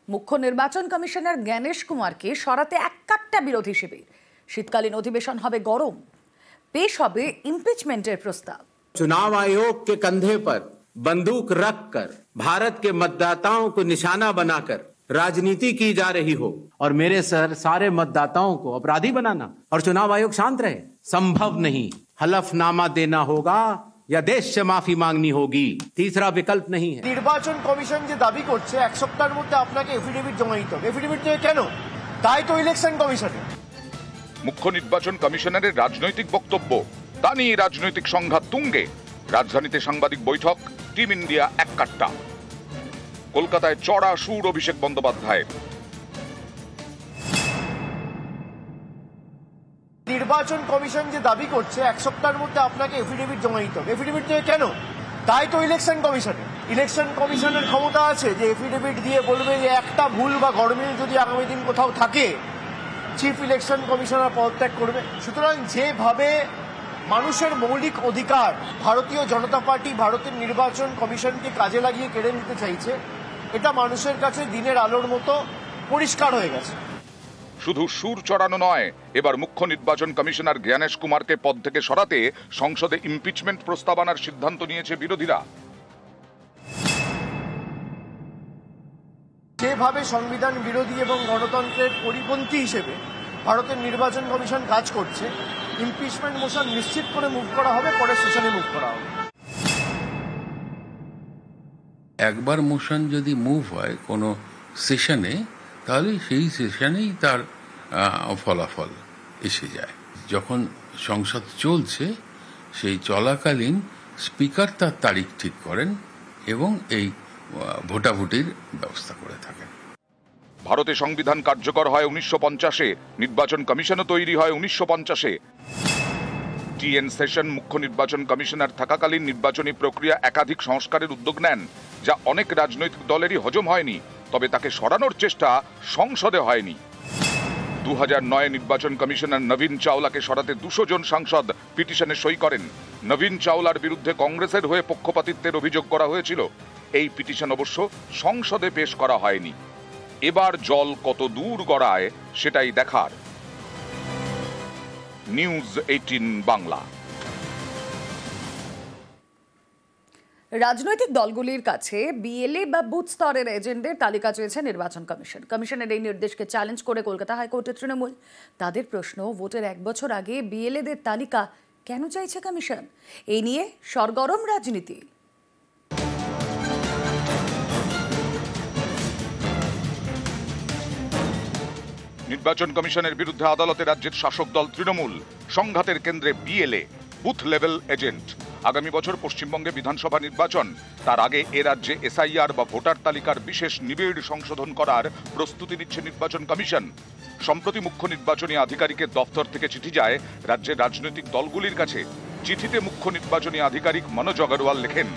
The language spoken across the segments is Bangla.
মুখ্য নির্বাচন কমিশনার জ্ঞানেশ কুমারকে সরাতে একাট্টা বিরোধী শিবির। শীতকালীন অধিবেশন হবে গরম, পেশ হবে ইমপিচমেন্টের প্রস্তাব। चुनाव आयोग के कंधे पर बंदूक रखकर भारत के मतदाताओं को निशाना बनाकर राजनीति की जा रही हो और मेरे सर सारे मतदाताओं को अपराधी बनाना और चुनाव आयोग शांत रहे, संभव नहीं। हलफनामा देना होगा या देश से माफी मांगनी होगी, तीसरा विकल्प नहीं है। নির্বাচন কমিশন যে দাবি করছে এক সপ্তাহের মধ্যে আপনাকে এফিডেভিট জমা দিতে হবে, এফিডেভিট দেবে কেন? তাই তো ইলেকশন কমিশনে। মুখ্য নির্বাচন কমিশনারের রাজনৈতিক বক্তব্য, তা নিয়ে রাজনৈতিক সংঘাত তুঙ্গে। রাজধানীতে সাংবাদিক বৈঠক, টিম ইন্ডিয়া এক কাট্টা। কলকাতায় চড়া সুর অভিষেক বন্দ্যোপাধ্যায়ের। নির্বাচন কমিশন যে দাবি করছে এক সপ্তাহের মধ্যে আপনাকে এফিডেভিট জমা দিতে হবে, এফিডেভিট দেবে কেন? তাই তো ইলেকশন কমিশনে। ইলেকশন কমিশনের ক্ষমতা আছে যে এফিডেভিট দিয়ে বলবে যে একটা ভুল বা গরমিল যদি আগামী দিন কোথাও থাকে চিফ ইলেকশন কমিশনার পদত্যাগ করবে। সুতরাং যেভাবে মানুষের মৌলিক অধিকার ভারতীয় জনতা পার্টি ভারতের নির্বাচন কমিশনকে কাজে লাগিয়ে কেড়ে নিতে চাইছে, এটা মানুষের কাছে দিনের আলোর মতো পরিষ্কার হয়ে গেছে। শুধু সুর চড়ানো নয়, এবার মুখ্য নির্বাচন কমিশনার জ্ঞানেশ কুমারকে পদ থেকে সরাতে সংসদে ইমপিচমেন্ট প্রস্তাব আনার সিদ্ধান্ত নিয়েছে বিরোধীরা। যেভাবে সংবিধান বিরোধী এবং গণতন্ত্রের পরিপন্থী হিসেবে ভারতের নির্বাচন কমিশন কাজ করছে, ইমপিচমেন্ট মোশন নিশ্চিত করে মুভ করা হবে, পরের সেশনে মুভ করা হবে। একবার মোশন যদি মুভ হয় কোনো সেশনে, তাহলে সেই সেশনেই তার ফলাফল এসে যায়। যখন সংসদ চলছে সেই চলাকালীন স্পিকার তার তারিখ ঠিক করেন এবং এই ভোটাভুটির ব্যবস্থা করে থাকেন। ভারতে সংবিধান কার্যকর হয় 1950-এ, নির্বাচন কমিশনও তৈরি হয় 1950-এ। টিএন সেশন মুখ্য নির্বাচন কমিশনার থাকাকালীন নির্বাচনী প্রক্রিয়া একাধিক সংস্কারের উদ্যোগ নেন, যা অনেক রাজনৈতিক দলেরই হজম হয়নি। তবে তাকে সরানোর চেষ্টা সংসদে হয়নি। 2009 নির্বাচন কমিশনার নবীন চাওলাকে সরাতে 200 জন সাংসদ পিটিশনে সই করেন। নবীন চাওলার বিরুদ্ধে কংগ্রেসের হয়ে পক্ষপাতিত্বের অভিযোগ করা হয়েছিল। এই পিটিশন অবশ্য সংসদে পেশ করা হয়নি। এবার জল কত দূর গড়ায় সেটাই দেখার। নিউজ 18 বাংলা। রাজনৈতিক দলগুলির কাছে বিএলএ বা বুথ স্তরের এজেন্টদের তালিকা চেয়েছে নির্বাচন কমিশন। কমিশনের এই নির্দেশকে চ্যালেঞ্জ করে কলকাতা হাইকোর্টের তৃণমূল। তাদের প্রশ্ন, ভোটের 1 বছর আগে বিএলএদের তালিকা কেন চাইছে কমিশন? এই নিয়ে সরগরম রাজনীতি। নির্বাচন কমিশনের বিরুদ্ধে আদালতে রাজ্যের শাসক দল তৃণমূল। সংঘাতের কেন্দ্রে বিএলএ, বুথ লেভেল এজেন্ট। আগামী বছর পশ্চিমবঙ্গে বিধানসভা নির্বাচন, তার আগে এ রাজ্যে এসআইআর বা ভোটার তালিকার বিশেষ নিবিড় সংশোধন করার প্রস্তুতি নিচ্ছে নির্বাচন কমিশন। সম্প্রতি মুখ্য নির্বাচনী আধিকারিকের দফতর থেকে চিঠি যায় রাজ্যের রাজনৈতিক দলগুলির কাছে। চিঠিতে মুখ্য নির্বাচনী আধিকারিক মনোজ আগরওয়াল লেখেন,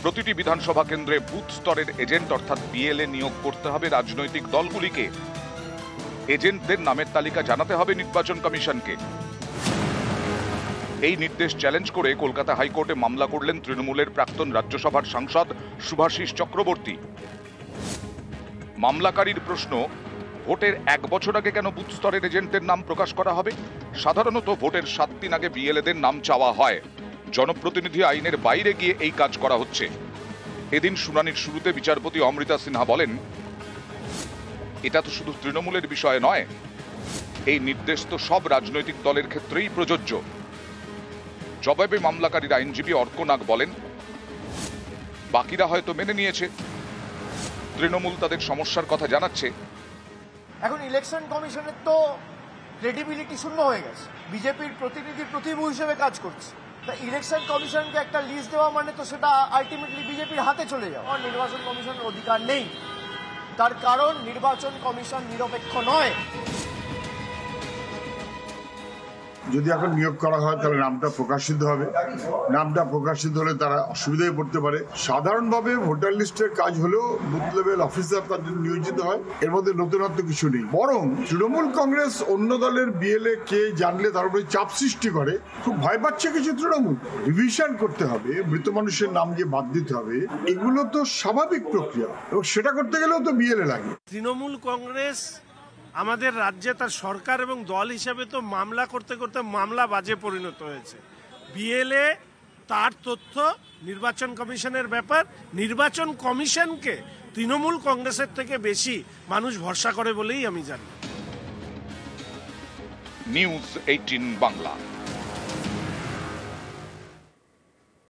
প্রতিটি বিধানসভা কেন্দ্রে বুথ স্তরের এজেন্ট অর্থাৎ বিএলএ নিয়োগ করতে হবে রাজনৈতিক দলগুলিকে। এজেন্টদের নামের তালিকা জানাতে হবে নির্বাচন কমিশনকে। এই নির্দেশ চ্যালেঞ্জ করে কলকাতা হাইকোর্টে মামলা করলেন তৃণমূলের প্রাক্তন রাজ্যসভার সাংসদ শুভাশিস চক্রবর্তী। মামলাকারীর প্রশ্ন, ভোটের 1 বছর আগে কেন বুথ স্তরের এজেন্টদের নাম প্রকাশ করা হবে? সাধারণত ভোটের 7 দিন আগে বিএলএদের নাম চাওয়া হয়। জনপ্রতিনিধি আইনের বাইরে গিয়ে এই কাজ করা হচ্ছে। এদিন শুনানির শুরুতে বিচারপতি অমৃতা সিনহা বলেন, এটা তো শুধু তৃণমূলের বিষয় নয়, এই নির্দেশ তো সব রাজনৈতিক দলের ক্ষেত্রেই প্রযোজ্য। জবাবে মামলাকারীর আইনজীবী অর্ক নাগ বলেন, বাকিরা হয়তো মেনে নিয়েছে, তৃণমূল তাদের সমস্যার কথা জানাচ্ছে। এখন ইলেকশন কমিশনের তো ক্রেডিবিলিটি শূন্য হয়ে গেছে, বিজেপির প্রতিনিধির প্রতিভূ হিসেবে কাজ করছে। তা ইলেকশন কমিশনকে একটা লিস্ট দেওয়া মানে তো সেটা আলটিমেটলি বিজেপির হাতে চলে যাওয়া। নির্বাচন কমিশনের অধিকার নেই, তার কারণ নির্বাচন কমিশন নিরপেক্ষ নয়। যদি এখন নিয়োগ করা হয় তাহলে নামটা প্রকাশিত হবে, নামটা প্রকাশিত হলে তারা অসুবিধায় পড়তে পারে। সাধারণভাবে ভোটার লিস্টের কাজ হলেও বুথ লেভেল অফিসার তাদের নিয়োজিত হয়, এর মধ্যে নতুনত্ব কিছু নেই। বরং তৃণমূল কংগ্রেস অন্য দলের বিএলএ কে জানলে তার উপরে চাপ সৃষ্টি করে, খুব ভয় পাচ্ছে কিছু তৃণমূল। রিভিশন করতে হবে, মৃত মানুষের নাম যে বাদ দিতে হবে, এগুলো তো স্বাভাবিক প্রক্রিয়া এবং সেটা করতে গেলেও তো বিএলএ লাগে। তৃণমূল কংগ্রেস আমাদের রাজ্যে তার সরকার এবং দল হিসেবে তো মামলা করতে করতে মামলা বাজে পরিণত হয়েছে। বিএলএ তার তথ্য নির্বাচন কমিশনের ব্যাপার, নির্বাচন কমিশনকে তৃণমূল কংগ্রেসের থেকে বেশি মানুষ ভরসা করে বলেই আমি জানি। নিউজ 18 বাংলা।